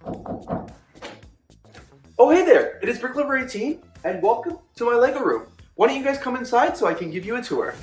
Oh hey there, it is BrickLink18 and welcome to my Lego room. Why don't you guys come inside so I can give you a tour?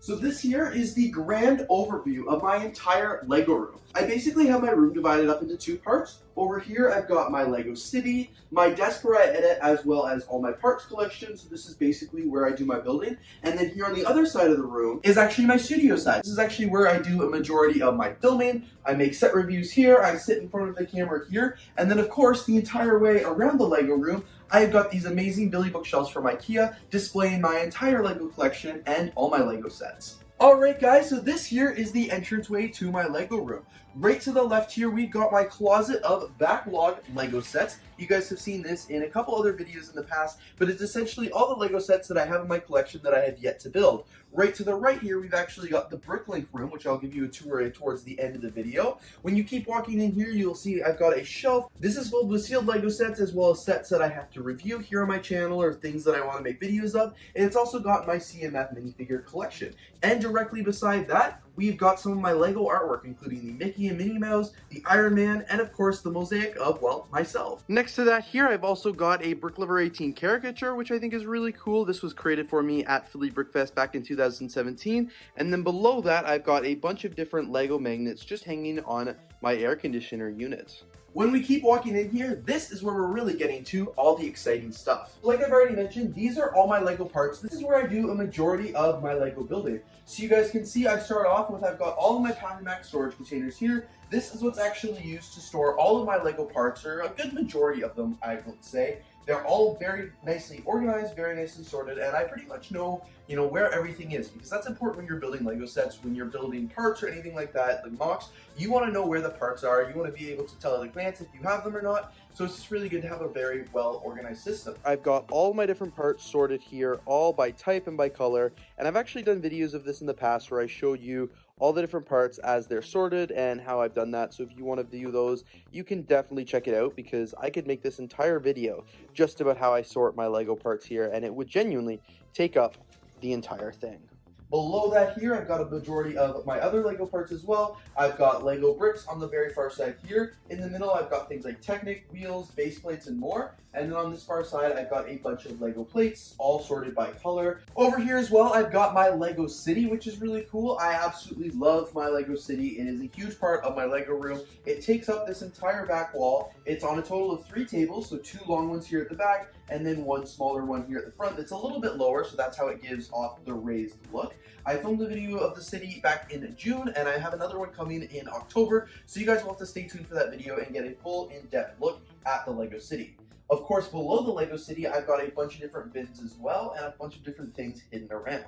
So this here is the grand overview of my entire Lego room. I basically have my room divided up into two parts. Over here I've got my Lego city, my desk where I edit, as well as all my parts collection. So this is basically where I do my building. And then here on the other side of the room is actually my studio side. This is actually where I do a majority of my filming. I make set reviews here, I sit in front of the camera here, and then of course the entire way around the Lego room I've got these amazing Billy bookshelves from IKEA displaying my entire Lego collection and all my Lego sets. Alright guys, so this here is the entranceway to my Lego room. Right to the left here, we've got my closet of MacLeod Lego sets. You guys have seen this in a couple other videos in the past, but it's essentially all the Lego sets that I have in my collection that I have yet to build. Right to the right here, we've actually got the BrickLink room, which I'll give you a tour towards the end of the video. When you keep walking in here, you'll see I've got a shelf. This is filled with sealed Lego sets, as well as sets that I have to review here on my channel or things that I want to make videos of. And it's also got my CMF minifigure collection. And directly beside that, we've got some of my Lego artwork, including the Mickey and Minnie Mouse, the Iron Man, and of course the mosaic of, well, myself. Next to that here, I've also got a BrickLink18 caricature, which I think is really cool. This was created for me at Philly Brickfest back in 2017. And then below that, I've got a bunch of different Lego magnets just hanging on my air conditioner unit. When we keep walking in here, this is where we're really getting to all the exciting stuff. Like I've already mentioned, these are all my Lego parts. This is where I do a majority of my Lego building. So you guys can see I start off with, I've got all of my Pack and Mac storage containers here. This is what's actually used to store all of my Lego parts, or a good majority of them, I would say. They're all very nicely organized, very nicely sorted, and I pretty much know, where everything is, because that's important when you're building Lego sets, when you're building parts or anything like that, like MOCs. You want to know where the parts are. You want to be able to tell at a glance if you have them or not. So it's just really good to have a very well organized system. I've got all my different parts sorted here, all by type and by color, and I've actually done videos of this in the past where I showed you all the different parts as they're sorted and how I've done that. So if you want to view those, you can definitely check it out, because I could make this entire video just about how I sort my Lego parts here, and it would genuinely take up the entire thing. Below that here, I've got a majority of my other Lego parts as well. I've got Lego bricks on the very far side here. In the middle, I've got things like Technic, wheels, base plates, and more. And then on this far side, I've got a bunch of Lego plates, all sorted by color. Over here as well, I've got my Lego city, which is really cool. I absolutely love my Lego city. It is a huge part of my Lego room. It takes up this entire back wall. It's on a total of 3 tables, so 2 long ones here at the back, and then 1 smaller one here at the front. It's a little bit lower, so that's how it gives off the raised look. I filmed a video of the city back in June, and I have another one coming in October, so you guys will have to stay tuned for that video and get a full in-depth look at the Lego city. Of course, below the Lego city, I've got a bunch of different bins as well, and a bunch of different things hidden around.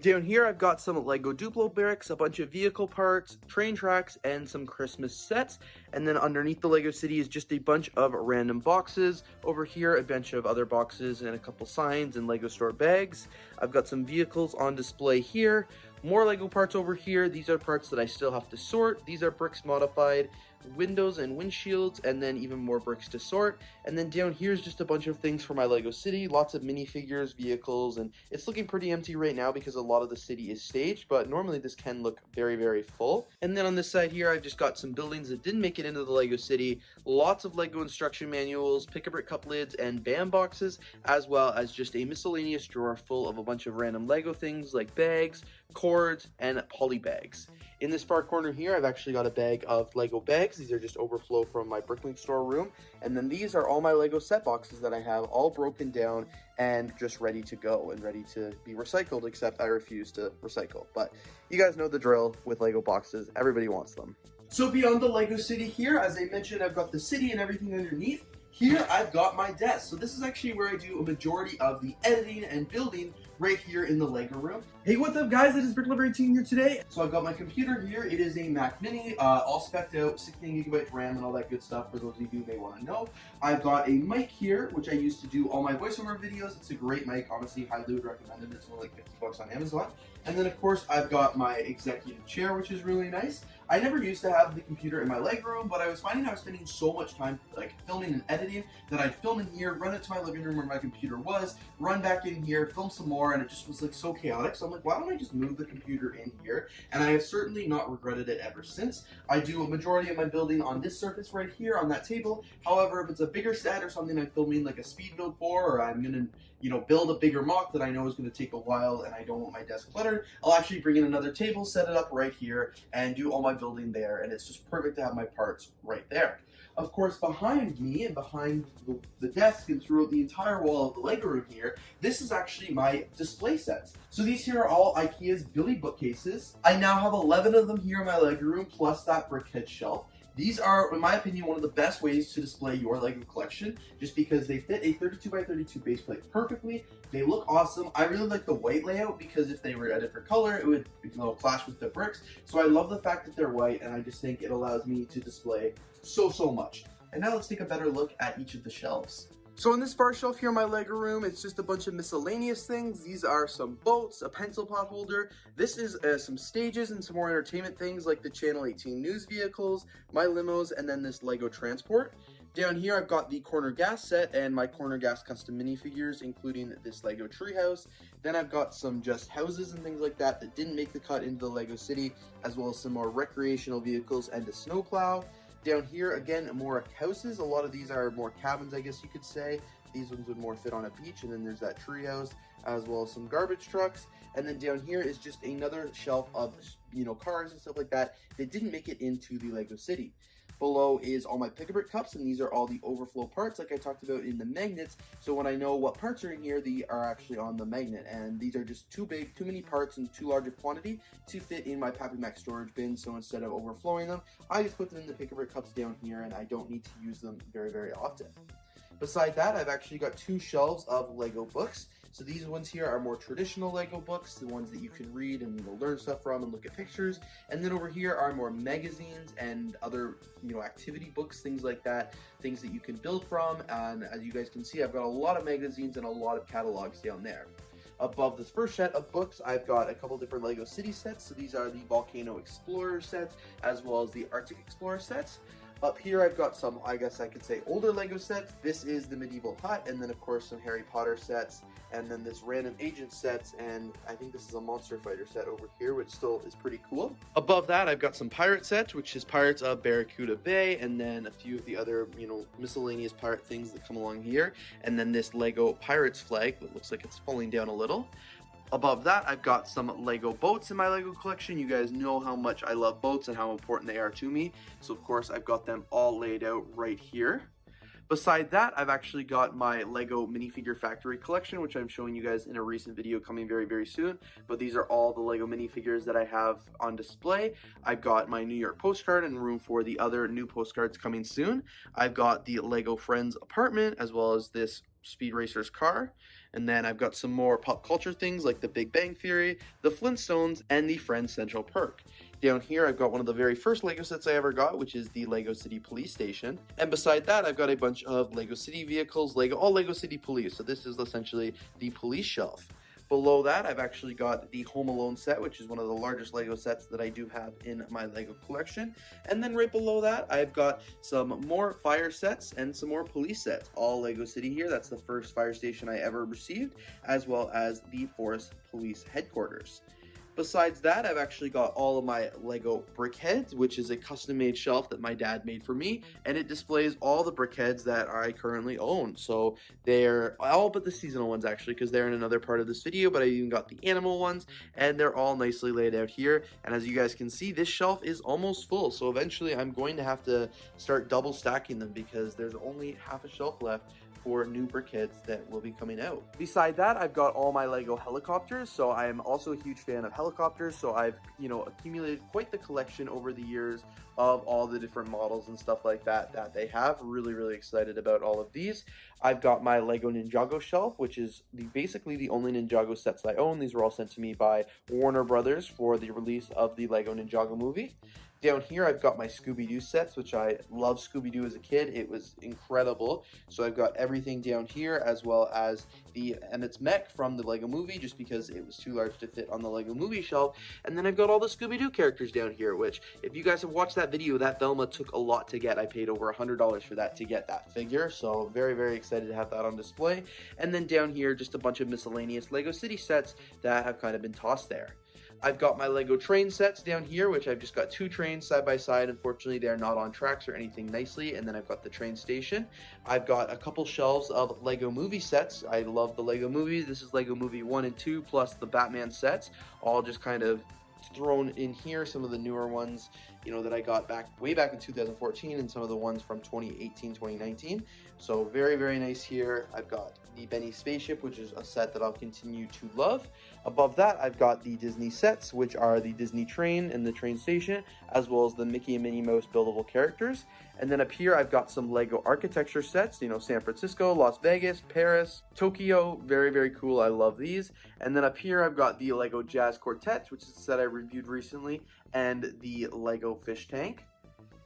Down here, I've got some Lego Duplo bricks, a bunch of vehicle parts, train tracks, and some Christmas sets. And then underneath the Lego city is just a bunch of random boxes. Over here, a bunch of other boxes and a couple signs and Lego store bags. I've got some vehicles on display here. More Lego parts over here. These are parts that I still have to sort. These are bricks modified, windows and windshields, and then even more bricks to sort. And then down here is just a bunch of things for my Lego city, lots of minifigures, vehicles, and it's looking pretty empty right now because a lot of the city is staged, but normally this can look very, very full. And then on this side here, I've just got some buildings that didn't make it into the Lego city, lots of Lego instruction manuals, pick-a-brick cup lids, and BAM boxes, as well as just a miscellaneous drawer full of a bunch of random Lego things like bags, cords, and poly bags. In this far corner here, I've actually got a bag of Lego bags. These are just overflow from my BrickLink store room. And then these are all my Lego set boxes that I have all broken down and just ready to go and ready to be recycled, except I refuse to recycle. But you guys know the drill with Lego boxes. Everybody wants them. So beyond the Lego city here, as I mentioned, I've got the city and everything underneath. Here I've got my desk. So this is actually where I do a majority of the editing and building right here in the Lego room. Hey, what's up guys? It is BrickLink here today. So I've got my computer here. It is a Mac Mini, all spec'd out, 16 gigabyte RAM and all that good stuff for those of you who may want to know. I've got a mic here, which I use to do all my voiceover videos. It's a great mic, honestly, highly would recommend it. It's only like 50 bucks on Amazon. And then of course I've got my executive chair, which is really nice. I never used to have the computer in my leg room, but I was finding I was spending so much time like filming and editing that I'd film in here, run it to my living room where my computer was, run back in here, film some more, and it just was like so chaotic. So I'm like, why don't I just move the computer in here? And I have certainly not regretted it ever since. I do a majority of my building on this surface right here on that table. However, if it's a bigger set or something I'm filming like a speed build for, or I'm gonna, build a bigger mock that I know is gonna take a while and I don't want my desk cluttered, I'll actually bring in another table, set it up right here, and do all my building there, and it's just perfect to have my parts right there. Of course, behind me and behind the desk and throughout the entire wall of the Lego room here, this is actually my display sets. So these here are all IKEA's Billy bookcases. I now have 11 of them here in my Lego room, plus that BrickHead shelf. These are, in my opinion, one of the best ways to display your Lego collection, just because they fit a 32 by 32 base plate perfectly. They look awesome. I really like the white layout because if they were a different color, it would clash with the bricks. So I love the fact that they're white, and I just think it allows me to display so much. And now let's take a better look at each of the shelves. So in this far shelf here in my Lego room, it's just a bunch of miscellaneous things. These are some boats, a pencil pot holder. This is some stages and some more entertainment things like the Channel 18 news vehicles, my limos, and then this Lego transport. Down here, I've got the Corner Gas set and my Corner Gas custom minifigures, including this Lego treehouse. Then I've got some just houses and things like that that didn't make the cut into the Lego City, as well as some more recreational vehicles and a snowplow. Down here, again, more houses. A lot of these are more cabins, I guess you could say. These ones would more fit on a beach, and then there's that treehouse, as well as some garbage trucks. And then down here is just another shelf of, cars and stuff like that that didn't make it into the Lego City. Below is all my pick-a-brick cups, and these are all the overflow parts like I talked about in the magnets. So when I know what parts are in here, they are actually on the magnet, and these are just too many parts and too large a quantity to fit in my Pappy Mac storage bin. So instead of overflowing them, I just put them in the pick-a-brick cups down here, and I don't need to use them very often. Beside that, I've actually got two shelves of Lego books. So these ones here are more traditional Lego books, the ones that you can read and learn stuff from and look at pictures. And then over here are more magazines and other, activity books, things like that, things that you can build from. And as you guys can see, I've got a lot of magazines and a lot of catalogs down there. Above this first set of books, I've got a couple different Lego City sets. So these are the Volcano Explorer sets, as well as the Arctic Explorer sets. Up here, I've got some, I guess I could say, older Lego sets. This is the Medieval Hut, and then of course some Harry Potter sets, and then this Random Agent sets, and I think this is a Monster Fighter set over here, which still is pretty cool. Above that, I've got some pirate sets, which is Pirates of Barracuda Bay, and then a few of the other, miscellaneous pirate things that come along here, and then this Lego Pirates flag that looks like it's falling down a little. Above that, I've got some Lego boats in my Lego collection. You guys know how much I love boats and how important they are to me. So of course, I've got them all laid out right here. Beside that, I've actually got my Lego minifigure factory collection, which I'm showing you guys in a recent video coming very soon. But these are all the Lego minifigures that I have on display. I've got my New York postcard and room for the other new postcards coming soon. I've got the Lego Friends apartment, as well as this Speed Racer's car. And then I've got some more pop culture things like the Big Bang Theory, the Flintstones, and the Friends Central Perk. Down here, I've got one of the very first Lego sets I ever got, which is the Lego City Police Station. And beside that, I've got a bunch of Lego City vehicles, all Lego City Police. So this is essentially the police shelf. Below that, I've actually got the Home Alone set, which is one of the largest Lego sets that I do have in my Lego collection. And then right below that, I've got some more fire sets and some more police sets, all Lego City here. That's the first fire station I ever received, as well as the Forest Police Headquarters. Besides that, I've actually got all of my Lego BrickHeads, which is a custom-made shelf that my dad made for me, and it displays all the BrickHeads that I currently own. So they're all but the seasonal ones, actually, because they're in another part of this video, but I even got the animal ones, and they're all nicely laid out here. And as you guys can see, this shelf is almost full, so eventually I'm going to have to start double stacking them because there's only half a shelf left for new BrickHeads that will be coming out. Beside that, I've got all my Lego helicopters, so I am also a huge fan of helicopters. helicopters, so I've, accumulated quite the collection over the years of all the different models and stuff like that they have. Really, really excited about all of these. I've got my Lego Ninjago shelf, which is basically the only Ninjago sets I own. These were all sent to me by Warner Brothers for the release of the Lego Ninjago movie. Down here, I've got my Scooby-Doo sets, which I loved Scooby-Doo as a kid. It was incredible. So I've got everything down here, as well as the Emmett's Mech from the Lego movie, just because it was too large to fit on the Lego movie shelf. And then I've got all the Scooby-Doo characters down here, which, if you guys have watched that video, that Velma took a lot to get. I paid over $100 for that to get that figure, so very, very excited to have that on display. And then down here, just a bunch of miscellaneous Lego City sets that have kind of been tossed there. I've got my Lego train sets down here, which I've just got 2 trains side by side. Unfortunately, they're not on tracks or anything nicely. And then I've got the train station. I've got a couple shelves of Lego movie sets. I love the Lego movies. This is Lego movie 1 and 2 plus the Batman sets, all just kind of thrown in here. Some of the newer ones, that I got way back in 2014, and some of the ones from 2018, 2019. So very, very nice here. I've got the Benny spaceship, which is a set that I'll continue to love. Above that, I've got the Disney sets, which are the Disney train and the train station, as well as the Mickey and Minnie Mouse buildable characters. And then up here, I've got some Lego architecture sets, San Francisco, Las Vegas, Paris, Tokyo. Very, very cool. I love these. And then up here, I've got the Lego Jazz Quartet, which is a set I reviewed recently, and the Lego fish tank.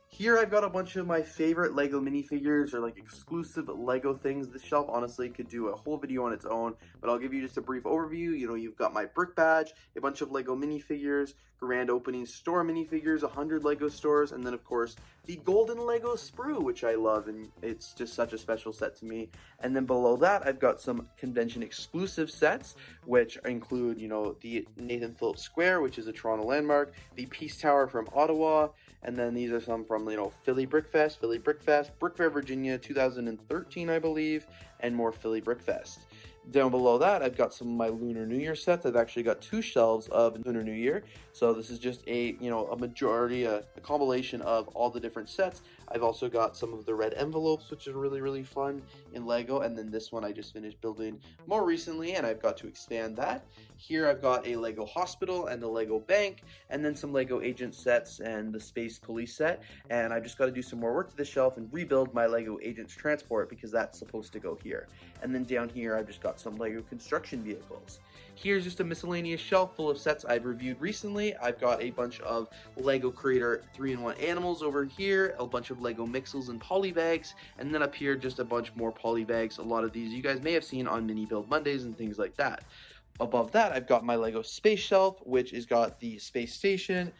Here I've got a bunch of my favorite Lego minifigures, or like exclusive Lego things. This shelf honestly could do a whole video on its own, but I'll give you just a brief overview. You've got my brick badge, a bunch of Lego minifigures, grand opening store minifigures, 100 Lego stores, and then of course the golden Lego sprue, which I love, and it's just such a special set to me. And then below that, I've got some convention exclusive sets, which include, the Nathan Phillips Square, which is a Toronto landmark, the Peace Tower from Ottawa, and then these are some from, Philly Brickfest, Brick Fair, Virginia, 2013, I believe, and more Philly Brickfest. Down below that, I've got some of my Lunar New Year sets. I've actually got 2 shelves of Lunar New Year. So this is just a compilation of all the different sets. I've also got some of the red envelopes, which is really, really fun in Lego. And then this one I just finished building more recently, and I've got to expand that. Here I've got a Lego hospital and a Lego bank, and then some Lego agent sets and the Space Police set. And I've just got to do some more work to the shelf and rebuild my Lego Agents Transport, because that's supposed to go here. And then down here, I've just got some Lego construction vehicles. Here's just a miscellaneous shelf full of sets I've reviewed recently. I've got a bunch of Lego Creator 3-in-1 animals over here, a bunch of Lego Mixels and poly bags, and then up here just a bunch more poly bags. A lot of these you guys may have seen on Mini Build Mondays and things like that. Above that, I've got my Lego space shelf, which has got the space station,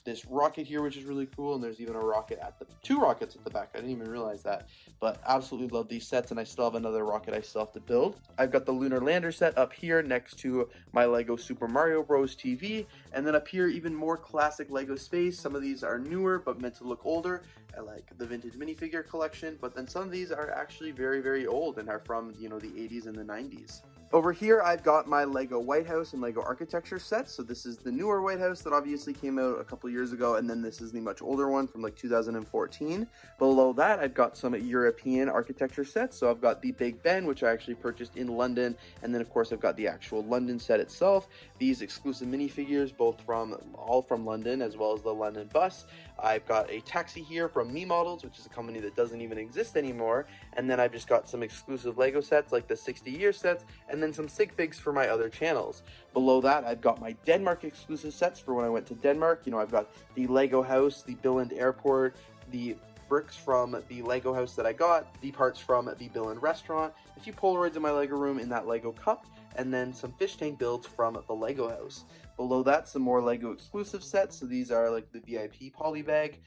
this rocket here, which is really cool, and there's even a rocket at the 2 rockets at the back. I didn't even realize that, but absolutely love these sets, and I still have another rocket I still have to build. I've got the Lunar Lander set up here next to my Lego Super Mario Bros. TV, and then up here, even more classic Lego space. Some of these are newer, but meant to look older. I like the vintage minifigure collection, but then some of these are actually very, very old and are from, the 80s and the 90s. Over here, I've got my Lego White House and Lego architecture sets. So this is the newer White House that obviously came out a couple years ago, and then this is the much older one from like 2014. Below that, I've got some European architecture sets. So I've got the Big Ben, which I actually purchased in London, and then of course I've got the actual London set itself. These exclusive minifigures, all from London, as well as the London bus. I've got a taxi here from Me Models, which is a company that doesn't even exist anymore. And then I've just got some exclusive Lego sets like the 60-year sets, and then some sig figs for my other channels. Below that, I've got my Denmark exclusive sets for when I went to Denmark. I've got the Lego house, the Billund airport, the bricks from the Lego house that I got, the parts from the Billund restaurant, a few Polaroids in my Lego room in that Lego cup, and then some fish tank builds from the Lego house. Below that, some more Lego exclusive sets. So these are like the VIP poly bag,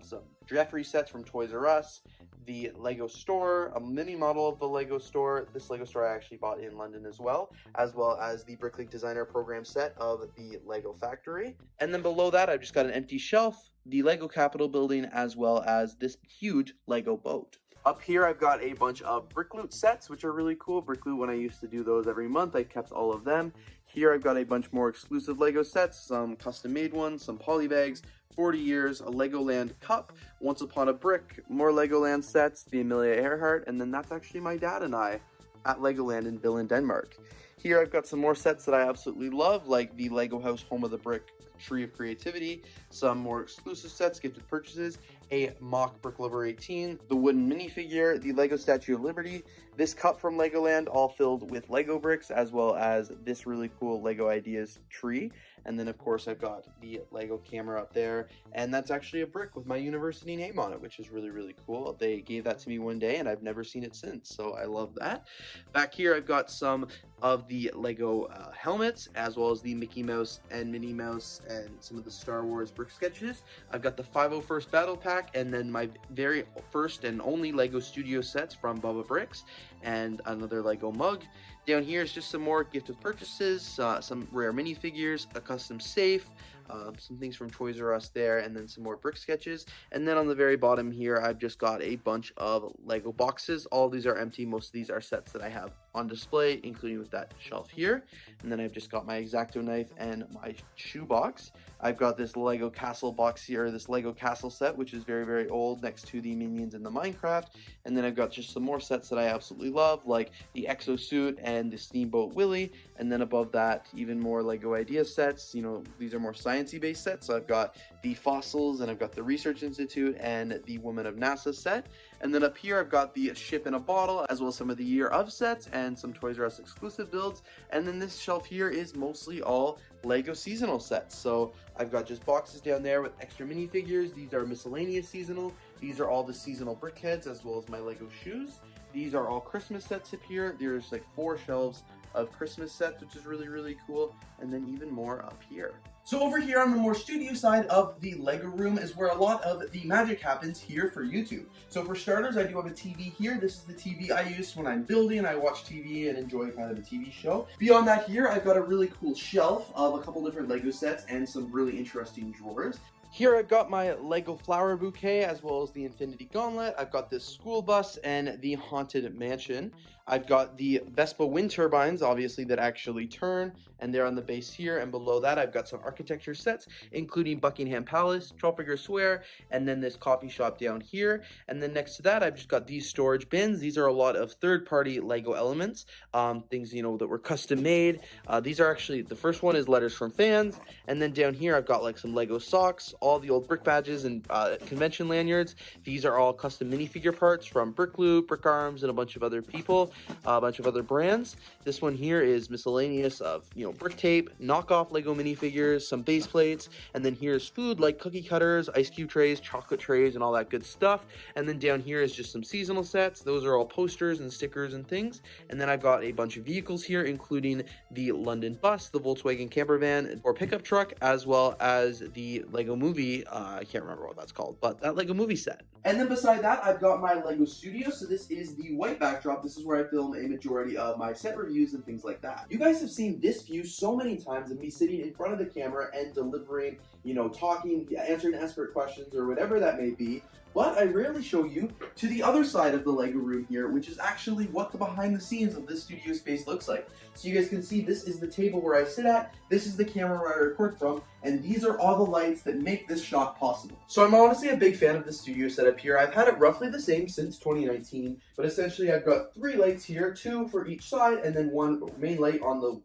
some Jeffrey sets from Toys R Us, the Lego store, a mini model of the Lego store. This Lego store I actually bought in London as well as the BrickLink Designer Program set of the Lego Factory. And then below that, I've just got an empty shelf, the Lego Capitol building, as well as this huge Lego boat. Up here, I've got a bunch of BrickLoot sets, which are really cool. BrickLoot, when I used to do those every month, I kept all of them. Here, I've got a bunch more exclusive Lego sets, some custom-made ones, some poly bags, 40 years, a Legoland cup, Once Upon a Brick, more Legoland sets, the Amelia Earhart, and then that's actually my dad and I. at Legoland in Billund, Denmark. Here I've got some more sets that I absolutely love, like the Lego House Home of the Brick Tree of Creativity, some more exclusive sets, gifted purchases, a mock Brick Lover 18, the wooden minifigure, the Lego Statue of Liberty, this cup from Legoland all filled with Lego bricks, as well as this really cool Lego Ideas tree. And then of course I've got the Lego camera up there, and that's actually a brick with my university name on it, which is really, really cool. They gave that to me one day and I've never seen it since, so I love that. Back here I've got some of the Lego helmets, as well as the Mickey Mouse and Minnie Mouse and some of the Star Wars brick sketches. I've got the 501st Battle Pack, and then my very first and only Lego Studio sets from Bubba Bricks, and another Lego mug. Down here is just some more gifted purchases, some rare minifigures, a custom safe, some things from Toys R Us there, and then some more brick sketches. And then on the very bottom here, I've just got a bunch of Lego boxes. All of these are empty. Most of these are sets that I have on display, including with that shelf here. And then I've just got my X-Acto knife and my shoe box. I've got this Lego Castle box here, this Lego Castle set, which is very, very old, next to the Minions in the Minecraft. And then I've got just some more sets that I absolutely love, like the Exosuit and the Steamboat Willie. And then above that, even more Lego Ideas sets. You know, these are more sciencey based sets. So I've got the Fossils, and I've got the Research Institute, and the Women of NASA set. And then up here, I've got the Ship in a Bottle, as well as some of the Year of sets and some Toys R Us exclusive builds. And then this shelf here is mostly all Lego seasonal sets. So I've got just boxes down there with extra minifigures. These are miscellaneous seasonal. These are all the seasonal brickheads, as well as my Lego shoes. These are all Christmas sets up here. There's like 4 shelves of Christmas sets, which is really, really cool. And then even more up here. So over here on the more studio side of the Lego room is where a lot of the magic happens here for YouTube. So for starters, I do have a TV here. This is the TV I use when I'm building. I watch TV and enjoy kind of a TV show. Beyond that here, I've got a really cool shelf of a couple different Lego sets and some really interesting drawers. Here I've got my Lego flower bouquet, as well as the Infinity Gauntlet. I've got this school bus and the Haunted Mansion. I've got the Vespa wind turbines, obviously, that actually turn, and they're on the base here. And below that, I've got some architecture sets, including Buckingham Palace, Trafalgar Square, and then this coffee shop down here. And then next to that, I've just got these storage bins. These are a lot of third-party Lego elements, things, you know, that were custom made. These are actually, the first one is letters from fans. And then down here, I've got like some Lego socks, all the old brick badges and convention lanyards. These are all custom minifigure parts from BrickLink, Brick Arms, and a bunch of other people, a bunch of other brands. This one here is miscellaneous of, you know, brick tape, knockoff Lego minifigures, some base plates, and then here's food like cookie cutters, ice cube trays, chocolate trays, and all that good stuff. And then down here is just some seasonal sets. Those are all posters and stickers and things. And then I've got a bunch of vehicles here, including the London bus, the Volkswagen camper van or pickup truck, as well as the Lego movie, I can't remember what that's called, but that Lego movie set. And then beside that, I've got my Lego studio. So this is the white backdrop. This is where I film a majority of my set reviews and things like that. You guys have seen this view so many times of me sitting in front of the camera and delivering, you know, talking, answering expert questions or whatever that may be. But I rarely show you to the other side of the Lego room here, which is actually what the behind the scenes of this studio space looks like. So you guys can see this is the table where I sit at, this is the camera where I record from, and these are all the lights that make this shot possible. So I'm honestly a big fan of the studio setup here. I've had it roughly the same since 2019, but essentially I've got 3 lights here, 2 for each side, and then 1 main light on the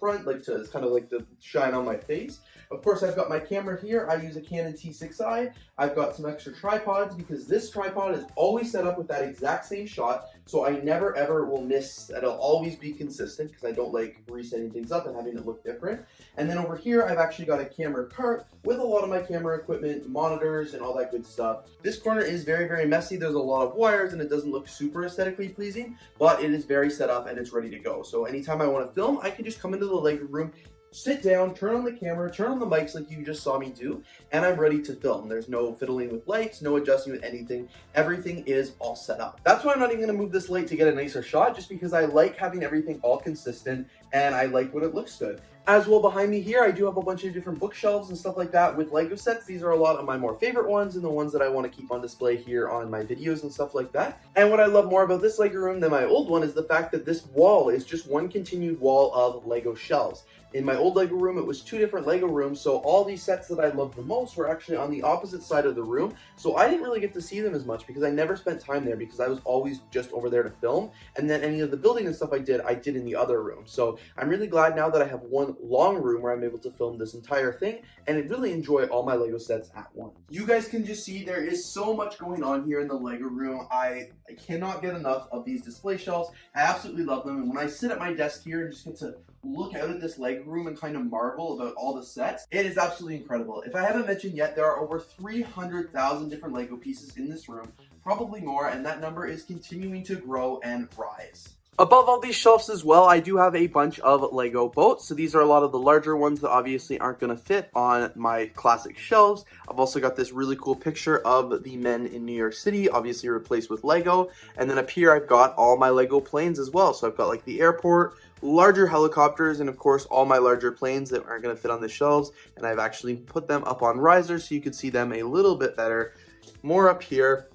front, like to kind of like to shine on my face. Of course, I've got my camera here. I use a Canon T6i. I've got some extra tripods because this tripod is always set up with that exact same shot, so I never ever will miss. It'll always be consistent because I don't like resetting things up and having it look different. And then over here, I've actually got a camera cart with a lot of my camera equipment, monitors, and all that good stuff. This corner is very, very messy. There's a lot of wires and it doesn't look super aesthetically pleasing, but it is very set up and it's ready to go. So anytime I want to film, I can just come into the Lego room, sit down, turn on the camera, turn on the mics like you just saw me do, and I'm ready to film. There's no fiddling with lights, no adjusting with anything. Everything is all set up. That's why I'm not even gonna move this light to get a nicer shot, just because I like having everything all consistent and I like when it looks good. As well, behind me here, I do have a bunch of different bookshelves and stuff like that with Lego sets. These are a lot of my more favorite ones and the ones that I want to keep on display here on my videos and stuff like that. And what I love more about this Lego room than my old one is the fact that this wall is just one continued wall of Lego shelves. In my old Lego room, it was two different Lego rooms, so all these sets that I loved the most were actually on the opposite side of the room, so I didn't really get to see them as much because I never spent time there because I was always just over there to film, and then any of the building and stuff I did in the other room. So I'm really glad now that I have one long room where I'm able to film this entire thing and really enjoy all my Lego sets at once. You guys can just see there is so much going on here in the Lego room. I cannot get enough of these display shelves. I absolutely love them, and when I sit at my desk here and just get to look out at this Lego room and kind of marvel about all the sets, it is absolutely incredible. If I haven't mentioned yet, there are over 300,000 different Lego pieces in this room, probably more, and that number is continuing to grow and rise. Above all these shelves as well, I do have a bunch of Lego boats. So these are a lot of the larger ones that obviously aren't going to fit on my classic shelves. I've also got this really cool picture of the men in New York City, obviously replaced with Lego. And then up here, I've got all my Lego planes as well. So I've got like the airport, larger helicopters, and of course all my larger planes that aren't going to fit on the shelves. And I've actually put them up on risers so you can see them a little bit better. More up here,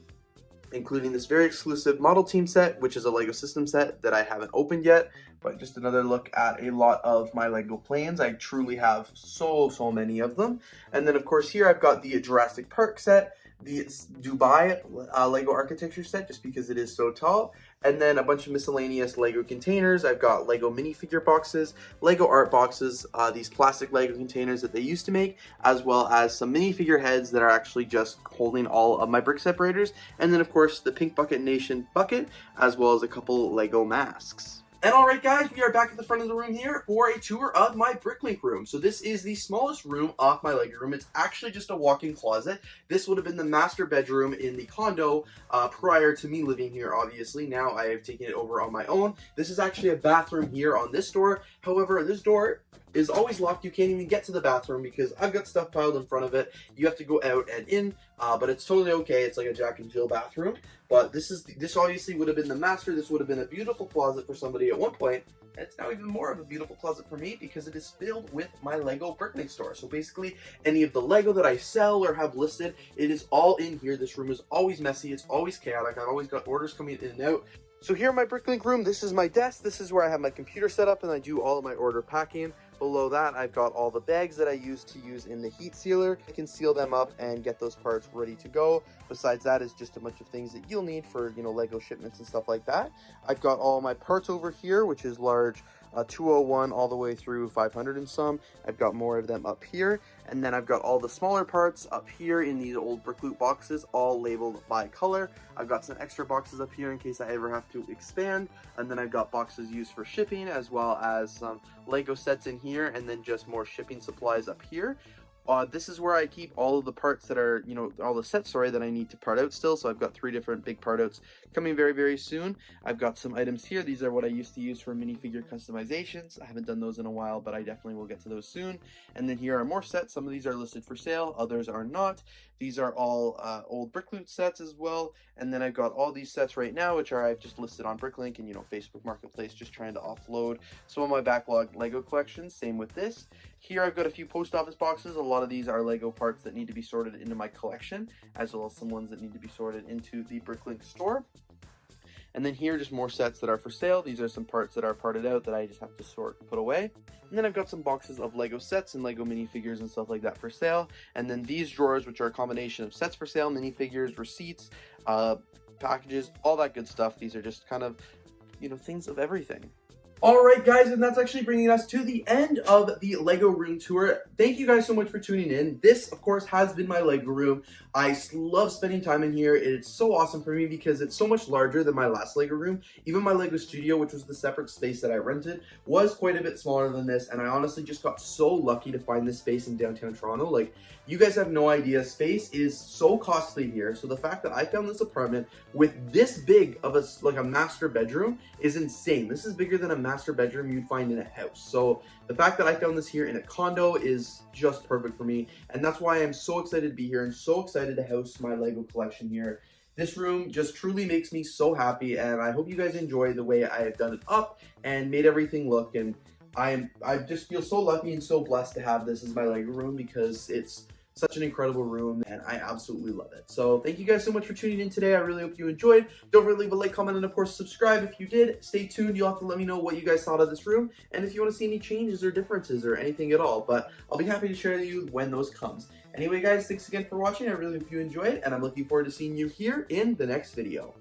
including this very exclusive model team set, which is a Lego system set that I haven't opened yet, but just another look at a lot of my Lego planes. I truly have so many of them. And then of course here I've got the Jurassic Park set, the Dubai Lego architecture set, just because it is so tall, and then a bunch of miscellaneous Lego containers. I've got Lego minifigure boxes, Lego art boxes, these plastic Lego containers that they used to make, as well as some minifigure heads that are actually just holding all of my brick separators, and then of course the Pink Bucket Nation bucket, as well as a couple Lego masks. And alright guys, we are back at the front of the room here for a tour of my BrickLink room. So this is the smallest room off my Lego room. It's actually just a walk-in closet. This would have been the master bedroom in the condo prior to me living here, obviously. Now I have taken it over on my own. This is actually a bathroom here on this door. However, this door is always locked. You can't even get to the bathroom because I've got stuff piled in front of it. You have to go out and in, but it's totally okay. It's like a Jack and Jill bathroom. But this obviously would have been the master. This would have been a beautiful closet for somebody at one point. And it's now even more of a beautiful closet for me because it is filled with my Lego BrickLink store. So basically, any of the Lego that I sell or have listed, it is all in here. This room is always messy. It's always chaotic. I've always got orders coming in and out. So here in my BrickLink room, this is my desk. This is where I have my computer set up and I do all of my order packing. Below that, I've got all the bags that I use in the heat sealer. I can seal them up and get those parts ready to go. Besides that is just a bunch of things that you'll need for, Lego shipments and stuff like that. I've got all my parts over here, which is large 201 all the way through 500 and some. I've got more of them up here. And then I've got all the smaller parts up here in these old BrickLink boxes, all labeled by color. I've got some extra boxes up here in case I ever have to expand. And then I've got boxes used for shipping, as well as some Lego sets in here, and then just more shipping supplies up here. This is where I keep all of the parts that are, all the sets, that I need to part out still. So I've got 3 different big part outs coming very soon. I've got some items here. These are what I used to use for minifigure customizations. I haven't done those in a while, but I definitely will get to those soon. And then here are more sets. Some of these are listed for sale, others are not. These are all old BrickLink sets as well. And then I've got all these sets right now, which I've just listed on BrickLink and, Facebook Marketplace, just trying to offload some of my backlog Lego collections. Same with this. Here I've got a few post office boxes. A lot of these are Lego parts that need to be sorted into my collection, as well as some ones that need to be sorted into the BrickLink store. And then here, just more sets that are for sale. These are some parts that are parted out that I just have to sort and put away. And then I've got some boxes of Lego sets and Lego minifigures and stuff like that for sale. And then these drawers, which are a combination of sets for sale, minifigures, receipts, packages, all that good stuff. These are just kind of, things of everything. Alright guys, and that's actually bringing us to the end of the Lego room tour. Thank you guys so much for tuning in. This, of course, has been my Lego room. I love spending time in here. It's so awesome for me because it's so much larger than my last Lego room. Even my Lego studio, which was the separate space that I rented, was quite a bit smaller than this, and I honestly just got so lucky to find this space in downtown Toronto. Like, you guys have no idea. Space is so costly here, so the fact that I found this apartment with this big of a master bedroom is insane. This is bigger than a master bedroom you'd find in a house. So the fact that I found this here in a condo is just perfect for me, and that's why I'm so excited to be here and so excited to host my Lego collection here. This room just truly makes me so happy, and I hope you guys enjoy the way I have done it up and made everything look. And I just feel so lucky and so blessed to have this as my Lego room because it's such an incredible room and I absolutely love it. So thank you guys so much for tuning in today. I really hope you enjoyed. Don't forget to leave a like, comment, and of course subscribe if you did. Stay tuned. You'll have to let me know what you guys thought of this room and if you want to see any changes or differences or anything at all. But I'll be happy to share with you when those comes. Anyway guys, thanks again for watching. I really hope you enjoyed and I'm looking forward to seeing you here in the next video.